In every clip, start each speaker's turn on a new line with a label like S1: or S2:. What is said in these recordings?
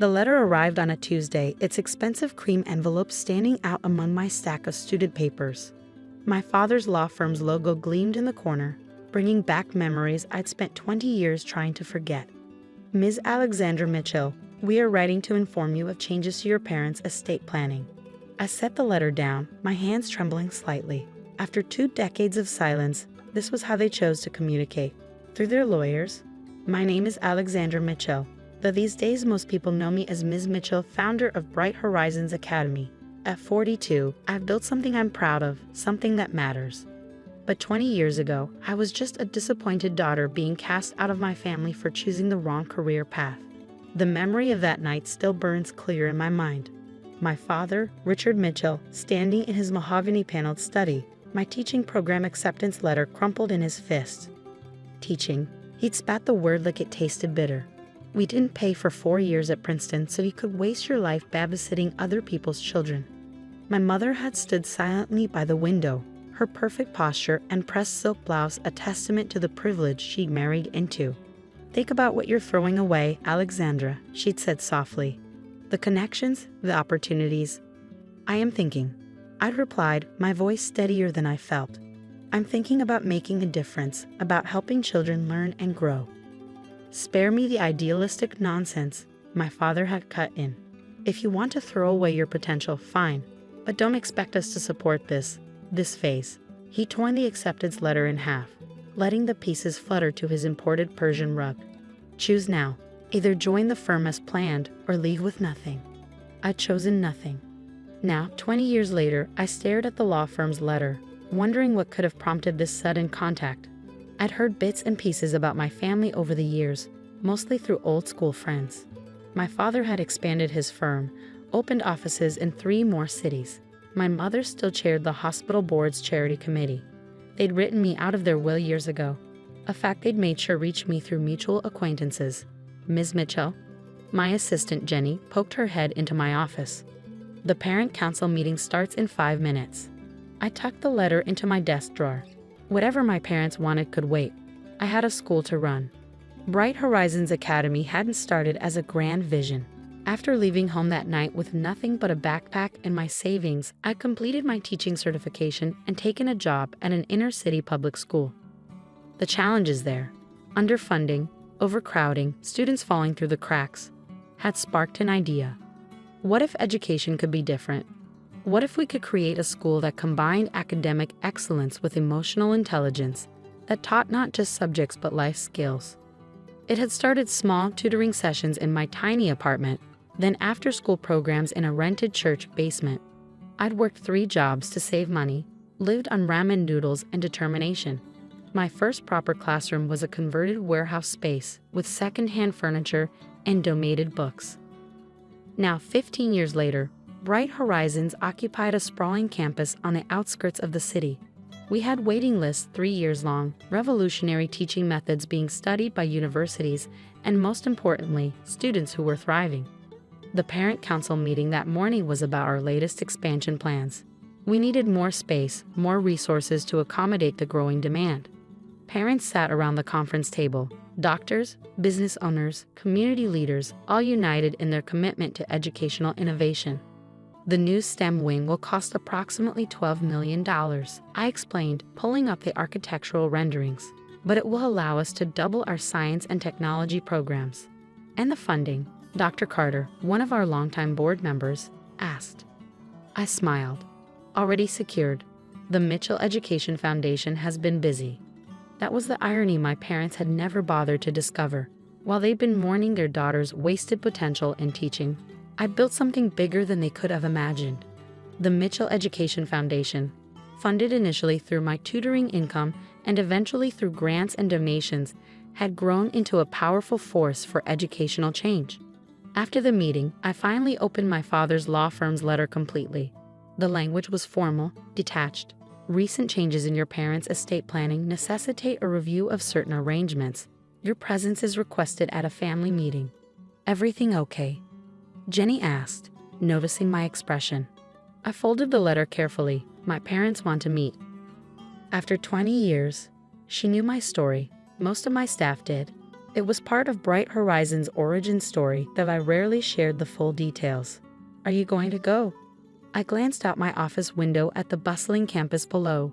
S1: The letter arrived on a Tuesday, its expensive cream envelope standing out among my stack of student papers. My father's law firm's logo gleamed in the corner, bringing back memories I'd spent 20 years trying to forget. Ms. Alexandra Mitchell, we are writing to inform you of changes to your parents' estate planning. I set the letter down, my hands trembling slightly. After 2 decades of silence, this was how they chose to communicate. Through their lawyers. My name is Alexandra Mitchell, though these days most people know me as Ms. Mitchell, founder of Bright Horizons Academy. At 42, I've built something I'm proud of, something that matters. But 20 years ago, I was just a disappointed daughter being cast out of my family for choosing the wrong career path. The memory of that night still burns clear in my mind. My father, Richard Mitchell, standing in his mahogany-paneled study, my teaching program acceptance letter crumpled in his fist. Teaching. He'd spat the word like it tasted bitter. We didn't pay for 4 years at Princeton so you could waste your life babysitting other people's children. My mother had stood silently by the window, her perfect posture and pressed silk blouse a testament to the privilege she'd married into. Think about what you're throwing away, Alexandra, she'd said softly. The connections, the opportunities. I am thinking. I'd replied, my voice steadier than I felt. I'm thinking about making a difference, about helping children learn and grow. Spare me the idealistic nonsense, my father had cut in. If you want to throw away your potential, fine, but don't expect us to support this phase. He torn the acceptance letter in half, letting the pieces flutter to his imported Persian rug. Choose now. Either join the firm as planned or leave with nothing. I'd chosen nothing. Now, 20 years later, I stared at the law firm's letter, wondering what could have prompted this sudden contact. I'd heard bits and pieces about my family over the years, mostly through old school friends. My father had expanded his firm, opened offices in 3 more cities. My mother still chaired the hospital board's charity committee. They'd written me out of their will years ago, a fact they'd made sure reached me through mutual acquaintances. Ms. Mitchell, my assistant Jenny, poked her head into my office. The parent council meeting starts in 5 minutes. I tucked the letter into my desk drawer. Whatever my parents wanted could wait. I had a school to run. Bright Horizons Academy hadn't started as a grand vision. After leaving home that night with nothing but a backpack and my savings, I completed my teaching certification and taken a job at an inner-city public school. The challenges there, underfunding, overcrowding, students falling through the cracks, had sparked an idea. What if education could be different? What if we could create a school that combined academic excellence with emotional intelligence, that taught not just subjects but life skills? It had started small tutoring sessions in my tiny apartment, then after-school programs in a rented church basement. I'd worked 3 jobs to save money, lived on ramen noodles and determination. My first proper classroom was a converted warehouse space with second-hand furniture and donated books. Now, 15 years later, Bright Horizons occupied a sprawling campus on the outskirts of the city. We had waiting lists 3 years long, revolutionary teaching methods being studied by universities, and most importantly, students who were thriving. The parent council meeting that morning was about our latest expansion plans. We needed more space, more resources to accommodate the growing demand. Parents sat around the conference table, doctors, business owners, community leaders, all united in their commitment to educational innovation. The new STEM wing will cost approximately $12 million, I explained, pulling up the architectural renderings. But it will allow us to double our science and technology programs. And the funding, Dr. Carter, one of our longtime board members, asked. I smiled. Already secured. The Mitchell Education Foundation has been busy. That was the irony my parents had never bothered to discover. While they'd been mourning their daughter's wasted potential in teaching, I'd built something bigger than they could have imagined. The Mitchell Education Foundation, funded initially through my tutoring income and eventually through grants and donations, had grown into a powerful force for educational change. After the meeting, I finally opened my father's law firm's letter completely. The language was formal, detached. Recent changes in your parents' estate planning necessitate a review of certain arrangements. Your presence is requested at a family meeting. Everything okay? Jenny asked, noticing my expression. I folded the letter carefully. My parents want to meet. After 20 years, she knew my story. Most of my staff did. It was part of Bright Horizons' origin story that I rarely shared the full details. Are you going to go? I glanced out my office window at the bustling campus below.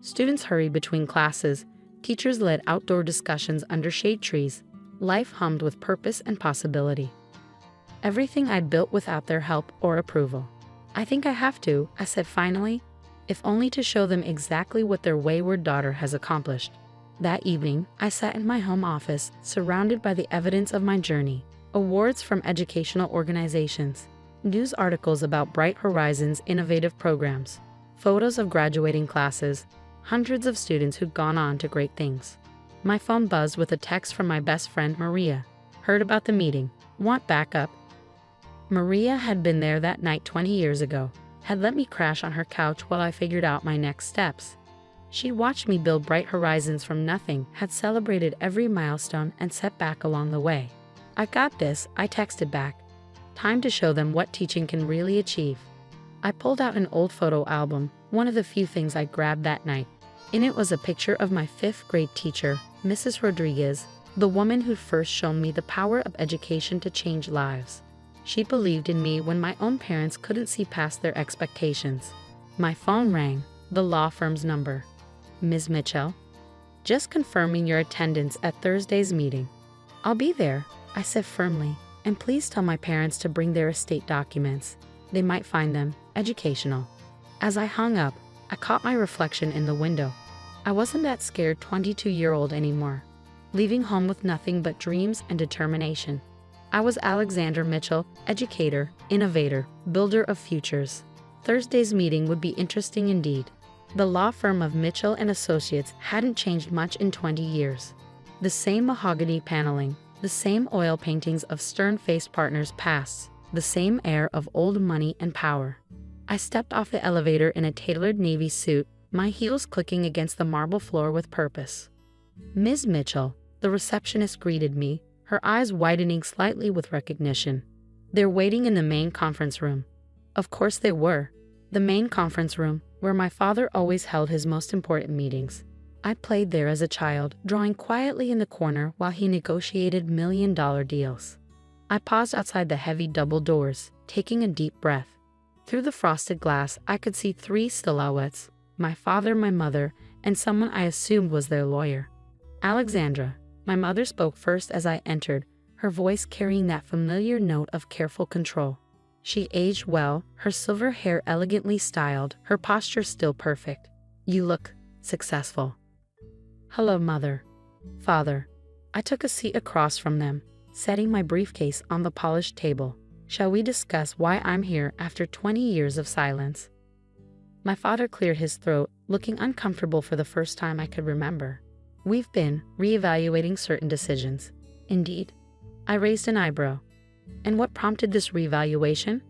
S1: Students hurried between classes, teachers led outdoor discussions under shade trees. Life hummed with purpose and possibility. Everything I'd built without their help or approval. I think I have to, I said finally, if only to show them exactly what their wayward daughter has accomplished. That evening, I sat in my home office, surrounded by the evidence of my journey. Awards from educational organizations, news articles about Bright Horizons' innovative programs, photos of graduating classes, hundreds of students who'd gone on to great things. My phone buzzed with a text from my best friend Maria. Heard about the meeting. Want backup? Maria had been there that night 20 years ago, had let me crash on her couch while I figured out my next steps. She'd watched me build Bright Horizons from nothing, had celebrated every milestone and setback along the way. I got this, I texted back. Time to show them what teaching can really achieve. I pulled out an old photo album, one of the few things I grabbed that night. In it was a picture of my 5th grade teacher, Mrs. Rodriguez, the woman who'd first shown me the power of education to change lives. She believed in me when my own parents couldn't see past their expectations. My phone rang, the law firm's number. Ms. Mitchell? Just confirming your attendance at Thursday's meeting. I'll be there, I said firmly, and please tell my parents to bring their estate documents. They might find them educational. As I hung up, I caught my reflection in the window. I wasn't that scared 22-year-old anymore, leaving home with nothing but dreams and determination. I was Alexander Mitchell, educator, innovator, builder of futures. Thursday's meeting would be interesting indeed. The law firm of Mitchell and Associates hadn't changed much in 20 years. The same mahogany paneling, the same oil paintings of stern-faced partners' pasts, the same air of old money and power. I stepped off the elevator in a tailored navy suit, my heels clicking against the marble floor with purpose. Ms. Mitchell, the receptionist, greeted me, her eyes widening slightly with recognition. They're waiting in the main conference room. Of course they were. The main conference room, where my father always held his most important meetings. I played there as a child, drawing quietly in the corner while he negotiated million-dollar deals. I paused outside the heavy double doors, taking a deep breath. Through the frosted glass, I could see 3 silhouettes, my father, my mother, and someone I assumed was their lawyer. Alexandra, my mother, spoke first as I entered, her voice carrying that familiar note of careful control. She aged well, her silver hair elegantly styled, her posture still perfect. You look successful. Hello, Mother. Father. I took a seat across from them, setting my briefcase on the polished table. Shall we discuss why I'm here after 20 years of silence? My father cleared his throat, looking uncomfortable for the first time I could remember. We've been reevaluating certain decisions. Indeed. I raised an eyebrow. And what prompted this reevaluation?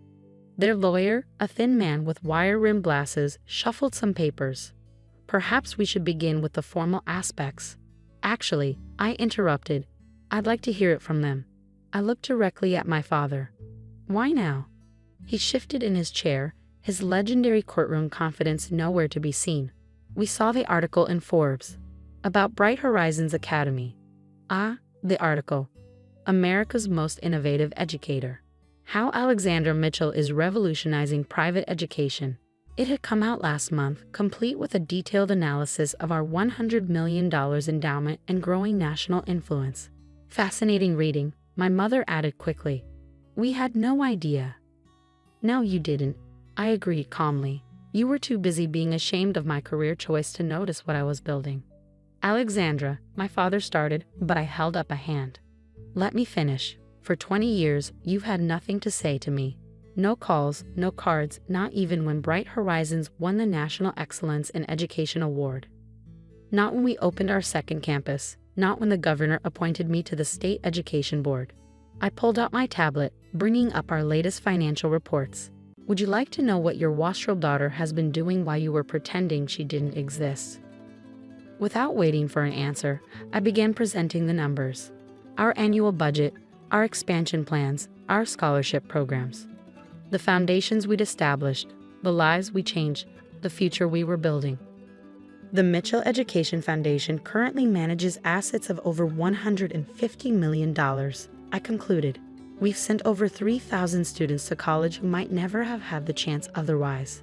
S1: Their lawyer, a thin man with wire-rimmed glasses, shuffled some papers. Perhaps we should begin with the formal aspects. Actually, I interrupted. I'd like to hear it from them. I looked directly at my father. Why now? He shifted in his chair, his legendary courtroom confidence nowhere to be seen. We saw the article in Forbes about Bright Horizons Academy. Ah, the article. America's most innovative educator. How Alexander Mitchell is revolutionizing private education. It had come out last month, complete with a detailed analysis of our $100 million endowment and growing national influence. Fascinating reading, my mother added quickly. We had no idea. No, you didn't, I agreed calmly. You were too busy being ashamed of my career choice to notice what I was building. Alexandra, my father started, but I held up a hand. Let me finish. For 20 years, you've had nothing to say to me. No calls, no cards, not even when Bright Horizons won the National Excellence in Education Award. Not when we opened our second campus, not when the governor appointed me to the State Education Board. I pulled out my tablet, bringing up our latest financial reports. Would you like to know what your wastrel daughter has been doing while you were pretending she didn't exist? Without waiting for an answer, I began presenting the numbers. Our annual budget, our expansion plans, our scholarship programs. The foundations we'd established, the lives we changed, the future we were building. The Mitchell Education Foundation currently manages assets of over $150 million. I concluded. We've sent over 3,000 students to college who might never have had the chance otherwise.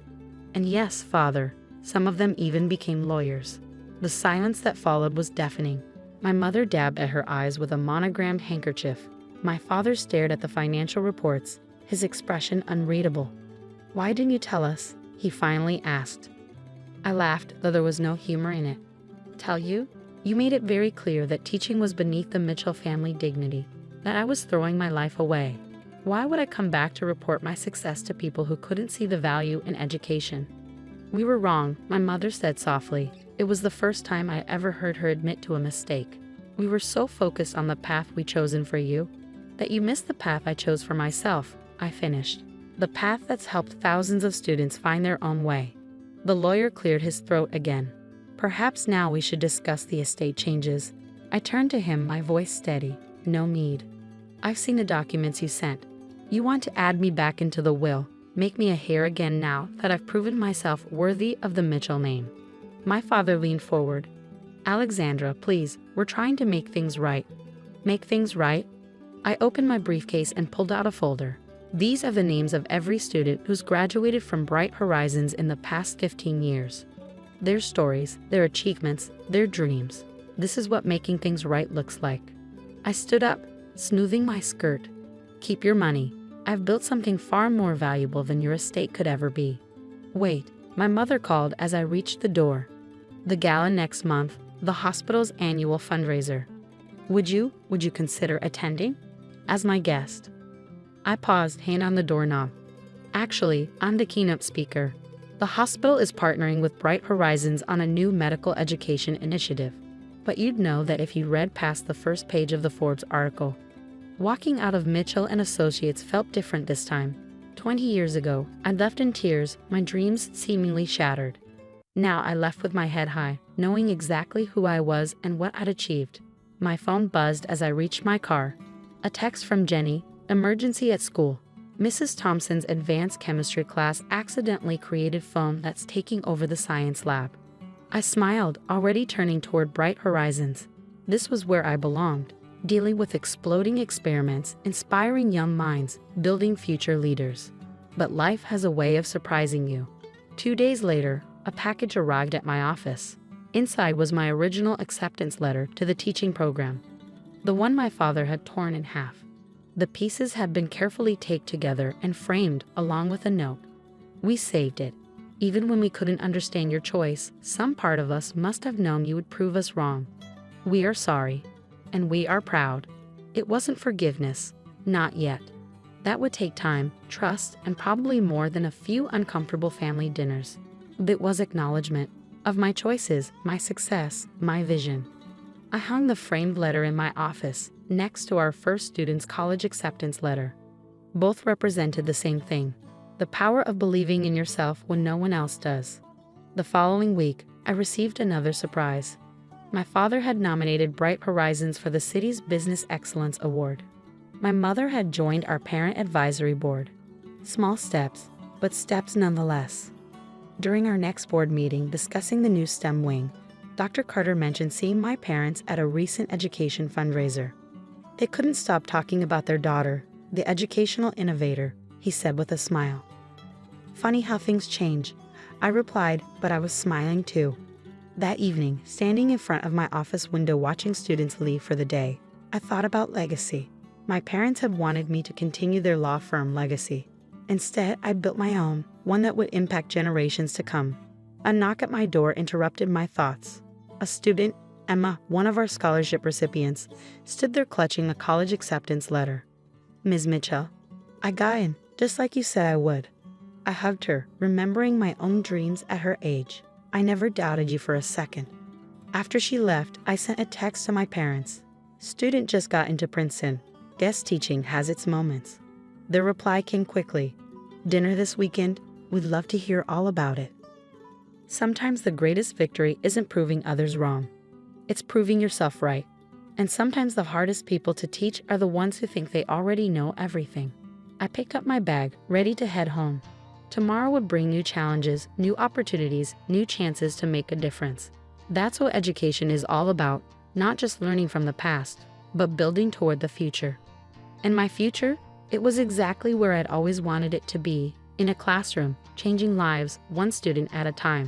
S1: And yes, Father, some of them even became lawyers. The silence that followed was deafening. My mother dabbed at her eyes with a monogrammed handkerchief. My father stared at the financial reports, his expression unreadable. "Why didn't you tell us?" he finally asked. I laughed, though there was no humor in it. "Tell you? You made it very clear that teaching was beneath the Mitchell family dignity, that I was throwing my life away. Why would I come back to report my success to people who couldn't see the value in education?" "We were wrong," my mother said softly. It was the first time I ever heard her admit to a mistake. "We were so focused on the path we chosen for you, that you missed the path I chose for myself," I finished. "The path that's helped thousands of students find their own way." The lawyer cleared his throat again. "Perhaps now we should discuss the estate changes." I turned to him, my voice steady. "No need. I've seen the documents you sent. You want to add me back into the will, make me a heir again now that I've proven myself worthy of the Mitchell name." My father leaned forward. "Alexandra, please, we're trying to make things right." "Make things right?" I opened my briefcase and pulled out a folder. "These are the names of every student who's graduated from Bright Horizons in the past 15 years. Their stories, their achievements, their dreams. This is what making things right looks like." I stood up, smoothing my skirt. "Keep your money. I've built something far more valuable than your estate could ever be." "Wait," my mother called as I reached the door. "The gala next month, the hospital's annual fundraiser. Would you consider attending? As my guest?" I paused, hand on the doorknob. "Actually, I'm the keynote speaker. The hospital is partnering with Bright Horizons on a new medical education initiative. But you'd know that if you read past the first page of the Forbes article." Walking out of Mitchell and Associates felt different this time. 20 years ago, I left in tears, my dreams seemingly shattered. Now I left with my head high, knowing exactly who I was and what I'd achieved. My phone buzzed as I reached my car. A text from Jenny. "Emergency at school. Mrs. Thompson's advanced chemistry class accidentally created foam that's taking over the science lab." I smiled, already turning toward Bright Horizons. This was where I belonged, dealing with exploding experiments, inspiring young minds, building future leaders. But life has a way of surprising you. 2 days later, a package arrived at my office. Inside was my original acceptance letter to the teaching program, the one my father had torn in half. The pieces had been carefully taped together and framed along with a note. "We saved it. Even when we couldn't understand your choice, some part of us must have known you would prove us wrong. We are sorry. And we are proud." It wasn't forgiveness. Not yet. That would take time, trust, and probably more than a few uncomfortable family dinners. It was acknowledgement of my choices, my success, my vision. I hung the framed letter in my office, next to our first student's college acceptance letter. Both represented the same thing: the power of believing in yourself when no one else does. The following week, I received another surprise. My father had nominated Bright Horizons for the city's Business Excellence Award. My mother had joined our parent advisory board. Small steps, but steps nonetheless. During our next board meeting discussing the new STEM wing, Dr. Carter mentioned seeing my parents at a recent education fundraiser. They couldn't stop talking about their daughter, the educational innovator, he said with a smile. "Funny how things change," I replied, but I was smiling too. That evening, standing in front of my office window watching students leave for the day, I thought about legacy. My parents had wanted me to continue their law firm legacy. Instead, I built my own, one that would impact generations to come. A knock at my door interrupted my thoughts. A student, Emma, one of our scholarship recipients, stood there clutching a college acceptance letter. "Ms. Mitchell." I got in, just like you said I would. I hugged her, remembering my own dreams at her age. "I never doubted you for a second." After she left, I sent a text to my parents. "Student just got into Princeton. Guest teaching has its moments." Their reply came quickly. "Dinner this weekend? We'd love to hear all about it." Sometimes the greatest victory isn't proving others wrong. It's proving yourself right. And sometimes the hardest people to teach are the ones who think they already know everything. I picked up my bag, ready to head home. Tomorrow would bring new challenges, new opportunities, new chances to make a difference. That's what education is all about, not just learning from the past, but building toward the future. And my future? It was exactly where I'd always wanted it to be, in a classroom, changing lives, one student at a time.